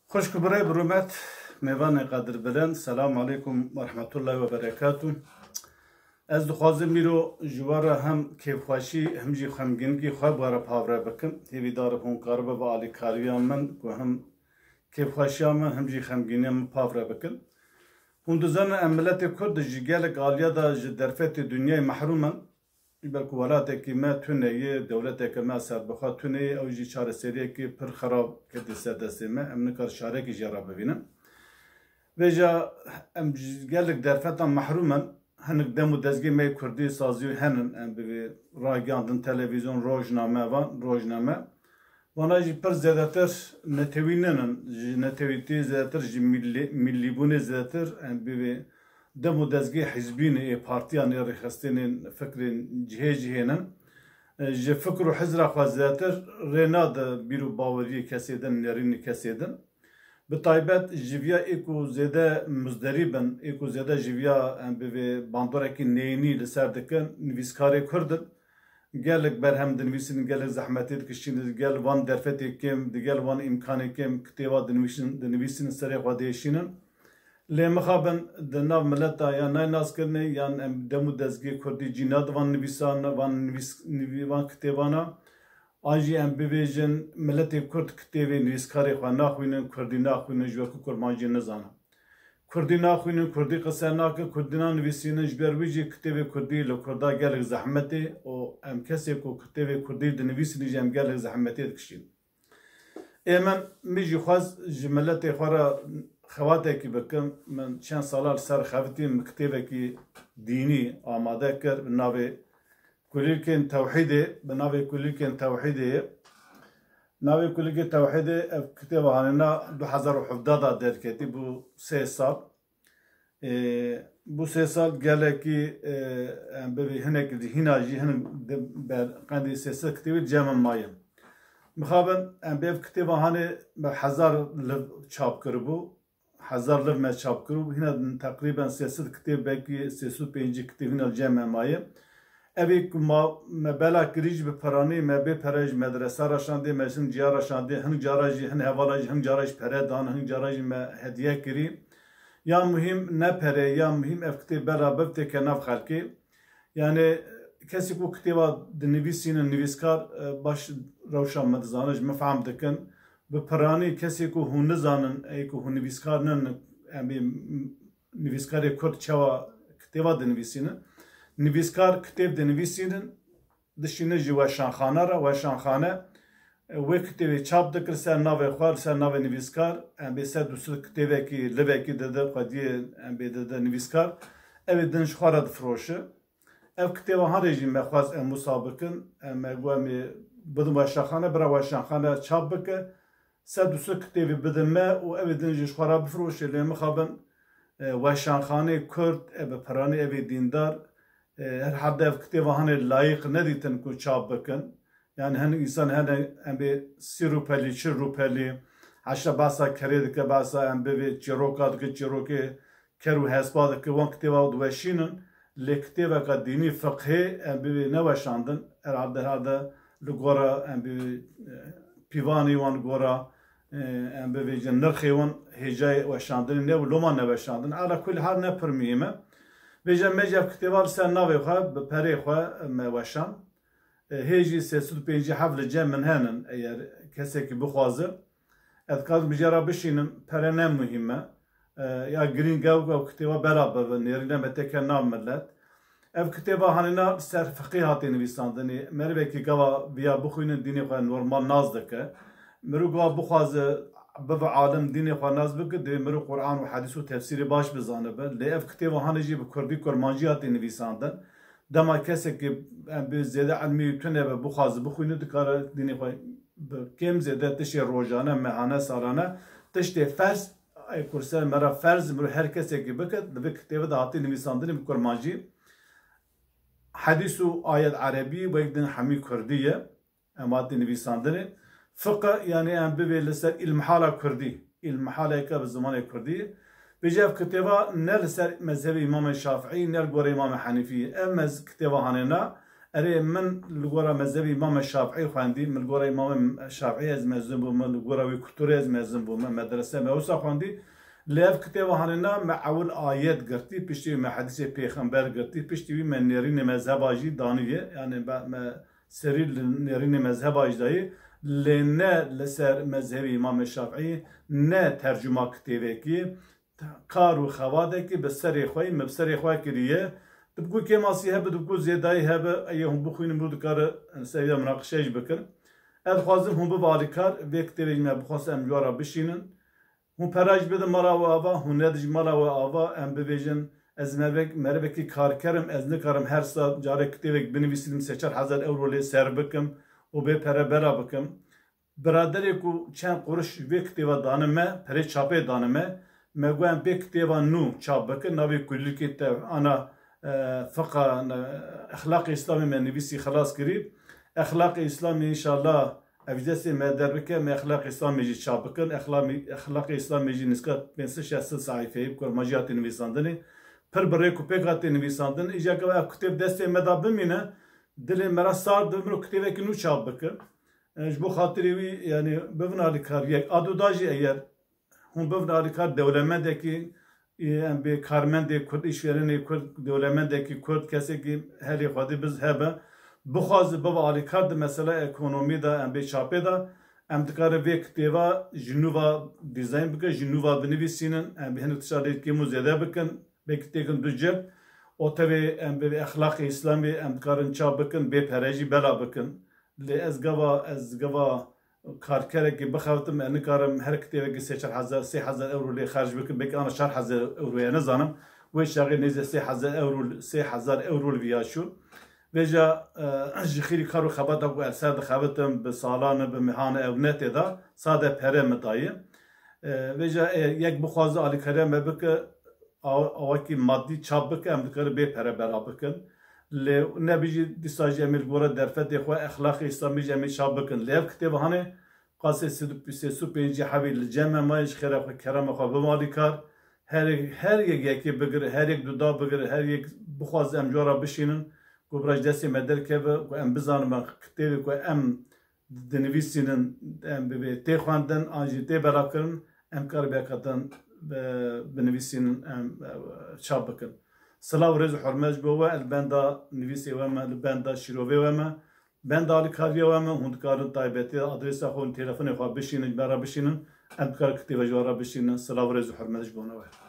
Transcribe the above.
خوش برای برومت میوان قدر بلند. سلام علیکم و رحمت الله و برکاته. از دخوازم میرو جواره هم کیفخواشی هم جی خمگینگی خواه باره پاوره بکن. تیوی داره پون کاربه با آلی کاریان من و هم کیفخواشی من جی خمگینی هم پاوره بکن. هون دزن املت کرد جیگلک آلیا دا درفت دنیای محرومن. بلکه ولاته که ما تونهیه دولته که ما سر بخواد تونهیه او جی چاره سریه که پر خراب کرده سردسته ما امن کار شاره که جرا ببینم و جا ام جیگلک درفتان محرومن هنگ دمو دزگی می کردی سازیو هنن ام به رایگاندن تلویزیون روزنامه وانا جی پر زیادتر نتویننن نتویتی زیادتر جی ملی بونه زیادتر ام به دمو دزگی حزبین پارتیان رخستین فکرین جهنن جه فکر و حزر خوازداتر رناد بیرو باوری کسیدن نرین کسیدن به طایبت جویا ایکو زیاده مزدریبن ایکو زیاده جویا به باندورکی نینی لسر دکن نویسکاری کردن گلک برهم دنویسین گلک زحمتی دکشین گل وان درفتی کم دیگل وان امکانی کم کتیوا دنویسین سری خودیشینن لمخابن دناو ملتا یا نه ناس کرنه یا دمو دزگی کردی جیناد وان نویسان وان کتیوانا آنجی ام ببیجن ملتی کرد کتیوی نویسکاری خواه ناخوینن کردی ناخوینن جوکو کرمانجی نزانم کردی ناخوینن کردی قصر ناکه کردی نویسینن جبر ویجی کتیوی کردی لکردا گلک زحمتی و ام کسی کو کتیوی کردی دنویسینی جم گلک زحمتی دکشین ایمن میجی خواست جملتی خواه خواته کی بکم من چند سال سر خواتی مکتبه کی دینی آماده کرد به نام کلیکن توحیده به نام کلیکن توحیده نام کلیک توحیده کتابه هننا 2017 در کتی بو 3 سال بو 3 سال گله کی به هنک هناجی هن بر قندی 3 کتابی جمع مایم مخابن به کتابه هنه به 1000 چاپ کربو 1000 لف me çap kırıp yine takriben 300 kitap belki 305 kitap yine cem emaye evi me bela kirij be parani me be peraj medrese raşandı mesin ciğer raşandı hın carajı hın hevalajı hın caraj pere dan hın carajı me hediye kiri ya mühim ne pere ya mühim ev kitap beraber teke nav halki yani kesik o kitaba dinlevisinin niviskar baş ravşan medzanaj mefham dikin به پرانی کسی که هون نزانن ای که هون نویسکار نن امی نویسکاری کرد چوا کتابا دنویسینن نویسکار کتاب دنویسینن دشینه جو وشانخانه را وشانخانه و کتابی چاپ دکر سر ناو خوار سر ناو نویسکار امی سر دوست کتابی کی لبه کی داده قدیه امی داده نویسکار امی دنش خوارد فروشه اف کتابا هر رژیم مخواست مسابقن امی گویی بدون وشانخانه برای وشانخانه چاپ بکه سدوسه کتابی بدمه و اودنجش خراب فروشه لیم خابن وشانخانه کرد به پرانی اوی دیندار هر حد اف کتابه هنه لایق ندیتن کو چاپ بکن یعنی هن انسان هنه ام به 30 روپلی 40 روپلی عشر باسا کرید که باسا ام به چروکات که چروکه کرو حسابات که وان کتابه دوشینن لکتابه که دینی فقهی ام به نوشاندن هر لگورا ام به پیوانی وان گورا ام به ویژن نرخی وان هجای وشاندن نه ولومان نوشاندن على كل حال نه پرمیمه ویژن مجاب کتابال سر ناوی خواه به پری خواه موشان هیجی 305 حفل جمع من هنن اگر کسی که بخوازه ادکاد بجرا بشینن پره نه مهمه یا گرین گاو کتابا برابر و نیرینه متکن نام ملت ev kitaba hanına ser fıkıhatı nivîsandinê merivekî gava biya bixwînin dînê xwe normal naz dike mirû gava bixwaze bibe alim dînê xwe naz bike divê mirû Qur'an û hedîs û tefsîrê baş bizane be lê ev kitaba hanê jî bi kurdî kurmancî hatî nivîsandin dema kesekî em bi zêde ilmî tune be bixwaze bixwîne dikare dînê xwe bi kêm zêde tiştê rojane mehane salane tiştê ferz kurser mera ferz mirû her kesekî bike divê kitaba da hatî nivîsandinê bi kurmancî حديث آيات عربي ويقدن حمي كردية أمات نبيساندني فقه يعني أم ببي لسر المحالة كردي المحالة كبزمان كردي بجاف كتابة نل سر مذهب إمام الشافعي نل قرى إمام حنيفي أمز كتابة هننا اره من لگورا مذهب امام شافعی خواندی من لگورا امام شافعی از مزن بوم لگورا وی کلتوری از مزن بوم مدرسه موسا خواندی لیف کتاب هننا معول آیت گرتی پشتی من حدیث پیغمبر گرتی پشتی من نرین مذهب آجی دانیه یعنی ما سری نرین مذهب آجدایی لنه لسر مذهب امام شافعی نه ترجمه کتابی کی کار و خواده کی به سری خوی مبسری خوی کریه تبقوا كما سيها بدبقوا زياداي هبه ايهم بخوين برود كار سيدا مناقشه بكن اد خوازم هم بباركار بكتيرج ما بخواس ام جوارا بشينن هم پراج بده مرا و آوا هم ندج مرا و آوا ام ببیجن از مربکی کار کرم از نکارم هر سال جاره کتیبک بنویسیدم 3,000 euro لی سر بکم و به پره برا بکم برادری کو چند قرش به کتیبا دانمه پره چاپه دانمه مگویم به کتیبا نو چاپ بکن نوی کلی کتیب انا فقه اخلاق اسلامی من نویسی خلاص کرید اخلاق اسلامی انشالله افجدسی مدر بکه من اخلاق اسلامی جی چاپ بکن اخلاق اسلامی جی نسکت 560 صحیفه بکر مجیات نویساندنی پر برای کوپیکات نویساندن ایجا که کتاب دسته مدا بمینه دل مرا سار دمرو کتابه که نو چاپ بکن جبو خاطری وی یعنی ببنالی کار یک آدوداجی اگر هم ببنالی کار دولمنده که yani bir karmende Kürt işvereni Kürt devletmendeki Kürt kesi ki her yerde biz hebe bu xazı bu alikard mesela ekonomi da em bir çapı da em dikare ve kitaba Jinuva dizayn bike Jinuva binivisinin em bir henüz dışarı ki muzede bikin bektekin dücep o tabi em bir ahlak İslami em dikarın çabikin bir pereji bela bikin li ez gava کارکره که بخواتم ان کارم هر کتابی که 3,000 euro لی خرج بکن بک آن 4,000 euro یا نزانم و شاغل نیز 3,000 euro ویاشو و جا جخیری کارو خبات او ارسال خباتم به سالانه به مهانه او نت دا ساده پره متای و جا یک بخوازه علی کریم بک او کی مادی چاپ بک ام دکر به پره برا بکن ل نبیجی دیساجی امیر گوره درفت خو اخلاق اسلامی جمع چاپ بکن لیف کتاب هانه قاسه سو پنجی حویل جمع مایش خیره خو کرم خو بمالی کار هر یکی بگر هر یک دودا بگر هر یک بخواز ام جورا بشینن کو برای دستی مدل که و ام بزانم کتابی کو ام دنویسینن ام به تی خواندن آنجی تی برا کرن ام کار بیاکاتن بنویسینن ام چاپ بکن سلام و رز و حرمت بوده البندا نویسی وامه البندا شیروی وامه بندا لیکاری وامه هندکارن تایبتی آدرس خون تلفن خواب بشینن برا بشینن ام کار کتیب جوارا بشینن سلام و رز و حرمت بوده